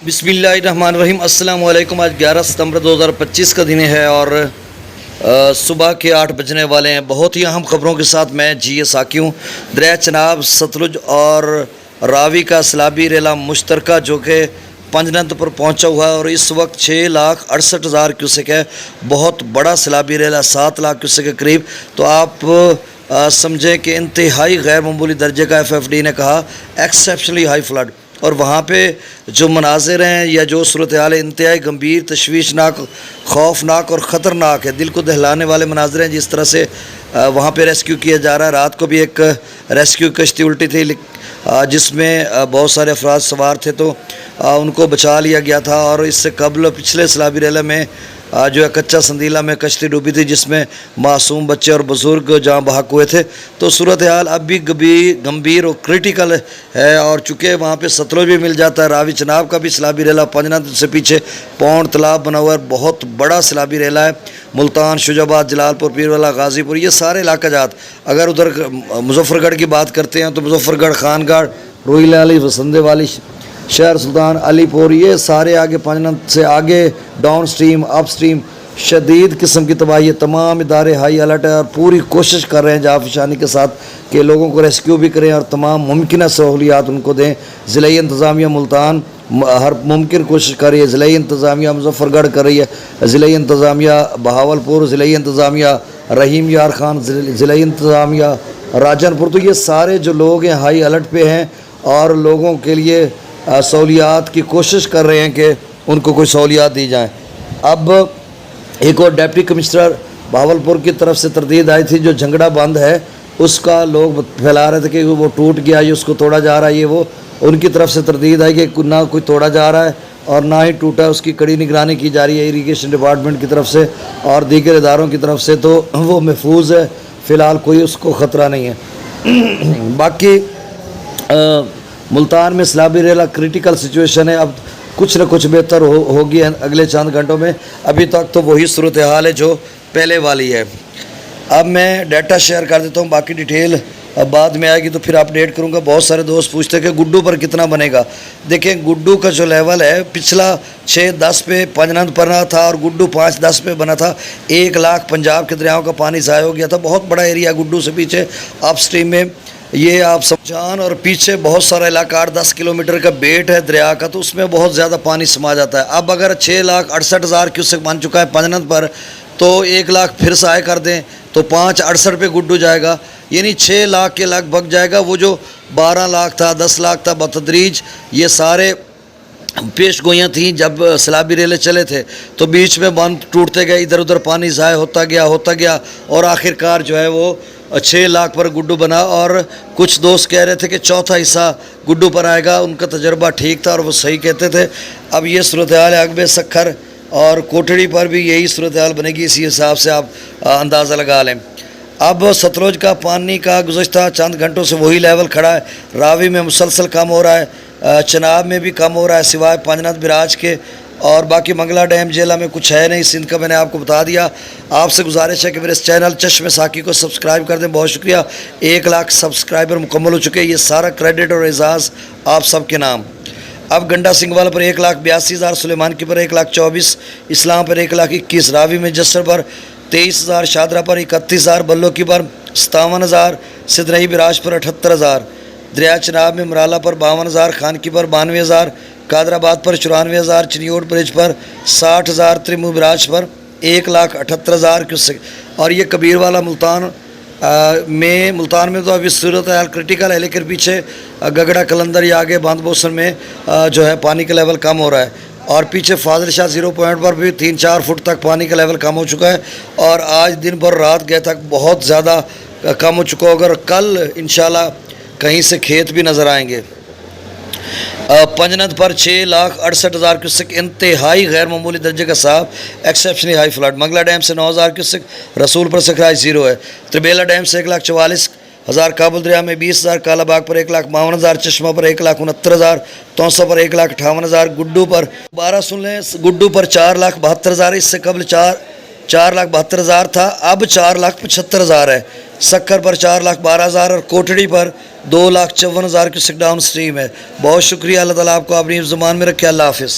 बिस्मिल्लाहिर्रहमानिर्रहीम अस्सलाम वालेकुम। आज 11 सितंबर 2025 का दिन है और सुबह के 8 बजने वाले हैं। बहुत ही अहम खबरों के साथ मैं जी साकी हूँ। दरिया चनाब, सतलुज और रावी का सैलाबी रेला मुश्तरका जो कि पंजनद पर पहुंचा हुआ है और इस वक्त 6,68,000 क्यूसेक है। बहुत बड़ा सैलाबी रेला, 7 लाख क्यूसेक के करीब। तो आप समझें कि इंतहाई गैर मामूली दर्जे का FFD ने कहा एक्सेप्शनली हाई फ्लड। और वहाँ पे जो मनाजिर हैं या जो सूरत हाल है इंतहाई गंभीर, तशवीशनाक, खौफनाक और ख़तरनाक है। दिल को दहलाने वाले मनाजिर हैं। जिस तरह से वहाँ पे रेस्क्यू किया जा रहा है। रात को भी एक रेस्क्यू कश्ती उल्टी थी जिसमें बहुत सारे अफराद सवार थे, तो उनको बचा लिया गया था। और इससे कबल पिछले सैलाबी रेला में जो है कच्चा संदीला में कश्ती डूबी थी जिसमें मासूम बच्चे और बुज़ुर्ग जहाँ बहक हुए थे। तो सूरत हाल अब भी गंभीर और क्रिटिकल है। और चूँकि वहाँ पे सतलुज भी मिल जाता है, रावी चनाब का भी सैलाबी रेला, पंजनद से पीछे पौंड तालाब बना हुआ है, बहुत बड़ा सैलाबी रेला है। मुल्तान, शुजाबाद, जलालपुर, पीरवाला, गाज़ीपुर, ये सारे इलाका जात। अगर उधर मुजफ्फरगढ़ की बात करते हैं तो मुजफ्फरगढ़, खानगढ़, रोहिला, वसंदे वाली, शहर सुल्तान, अलीपुर, ये सारे आगे पंजनद से आगे डाउन स्ट्रीम, अप स्ट्रीम शदीद किस्म की तबाही है। तमाम इदारे हाई अलर्ट है और पूरी कोशिश कर रहे हैं जाफशानी के साथ कि लोगों को रेस्क्यू भी करें और तमाम मुमकिन सहूलियात उनको दें। ज़िले इंतज़ामिया मुल्तान हर मुमकिन कोशिश कर रही है, ज़िले इंतज़ामिया मुजफ्फरगढ़ कर रही है, ज़िले इंतज़ामिया बहावलपुर, ज़िले इंतज़ामिया रहीम यार खान, ज़िले इंतज़ामिया राजनपुर। तो ये सारे जो लोग हैं हाई अलर्ट पे हैं और लोगों के लिए सहूलियात की कोशिश कर रहे हैं कि उनको कोई सहूलियात दी जाए। अब एक और डिप्टी कमिश्नर बहावलपुर की तरफ से तरदीद आई थी, जो झंगड़ा बंद है उसका लोग फैला रहे थे कि वो टूट गया, ये उसको तोड़ा जा रहा है, ये वो। उनकी तरफ से तरदीद आई कि ना कोई तोड़ा जा रहा है और ना ही टूटा है। उसकी कड़ी निगरानी की जा रही है इरीगेशन डिपार्टमेंट की तरफ से और दीगर इदारों की तरफ से, तो वो महफूज है। फ़िलहाल कोई उसको ख़तरा नहीं है। बाकी मुल्तान में सैलाबी रेला क्रिटिकल सिचुएशन है। अब कुछ न कुछ बेहतर होगी अगले चंद घंटों में। अभी तक तो वही सूरत हाल है जो पहले वाली है। अब मैं डाटा शेयर कर देता हूँ, बाकी डिटेल बाद में आएगी तो फिर अपडेट करूँगा। बहुत सारे दोस्त पूछते हैं कि गुड्डू पर कितना बनेगा। देखें, गुड्डू का जो लेवल है पिछला 6-10 पे पंजनद बना था और गुड्डू 5-10 पे बना था। 1 लाख पंजाब के दरियाओं का पानी ज़ाया हो गया था। बहुत बड़ा एरिया गुड्डू से पीछे अप स्ट्रीम में, ये आप समझान और पीछे बहुत सारा इलाका 8-10 किलोमीटर का बेट है दरिया का, तो उसमें बहुत ज़्यादा पानी समा जाता है। अब अगर 6,68,000 क्यूसेक बन चुका है पंजनद पर, तो 1 लाख फिर से आए कर दें तो 5.68 पे गुड्डू जाएगा, यानी 6 लाख के लगभग जाएगा। वो जो 12 लाख था, 10 लाख था, बतदरीज ये सारे पेश गोइयाँ थी जब सैलाबी रेले चले थे, तो बीच में बंद टूटते गए, इधर उधर पानी ज़ाया होता गया और आखिरकार जो है वो 6 लाख पर गुड्डू बना। और कुछ दोस्त कह रहे थे कि चौथा हिस्सा गुड्डू पर आएगा, उनका तजर्बा ठीक था और वो सही कहते थे। अब ये सूरत हाल है अगबे, सखर और कोटड़ी पर भी यही सूरत हाल बनेगी। इसी हिसाब से आप अंदाज़ा लगा लें। अब सतलुज का पानी का गुज़श्ता चंद घंटों से वही लेवल खड़ा है। रावी में मुसलसल कम हो रहा है, चनाब में भी कम हो रहा है सिवाय पंजनद बिराज के, और बाकी मंगला डैम जेला में कुछ है नहीं। सिंध का मैंने आपको बता दिया। आपसे गुजारिश है कि मेरे इस चैनल चश्मे साकी को सब्सक्राइब कर दें। बहुत शुक्रिया। 1 लाख सब्सक्राइबर मुकम्मल हो चुके हैं। ये सारा क्रेडिट और एजाज़ आप सबके नाम। अब गंडा सिंह वाला पर 1,82,000, सुलेमान की पर 1,24,000, इस्लाम पर 1,21,000, रावी में जसर पर 23,000, शादरा पर 31,000, बल्लो की पर 57,000, सिदरई बिराज पर 78,000, दरिया चनाब में मराला पर 52,000, खान की पर 92,000, कादराबाद पर 94,000, चिनियोट ब्रिज पर 60,000, त्रिमू बिराज पर 1,78,000 क्यूसेक। और ये कबीर वाला मुल्तान में तो अभी सूरत हाल क्रिटिकल है, लेकिन पीछे गगड़ा कलंदर या आगे बांध बोसन में जो है पानी का लेवल कम हो रहा है। और पीछे फाजिल शाह 0 पॉइंट पर भी 3-4 फुट तक पानी का लेवल कम हो चुका है। और आज दिन भर रात गए तक बहुत ज़्यादा कम हो चुका होगा। और कल इंशाल्लाह कहीं से खेत भी नज़र आएंगे। पंजनद पर 6,68,000 क्यूसेक इंतहाई गैर मामूली दर्जे का साफ exceptionally high flood. Mangla dam से 9,000 क्यूसेक, रसूल पर सखराज 0 है। त्रिबेला डैम से 1,44,000, काबुल दरिया में 20,000, कालाबाग पर 1,52,000, चश्मा पर 1,69,000, तौसा पर 1,58,000, गुड्डू पर 12 सुन लें, गुड्डू पर 4,72,000। इससे कबल 4,72,000 था, अब 4,75,000 है। सक्कर पर 4,12,000 और कोटड़ी पर 2,54,000 की डाउन स्ट्रीम है। बहुत शुक्रिया। अल्लाह ताला आपको अपनी ज़ुबान में रखे। अल्लाह हाफ़िज़।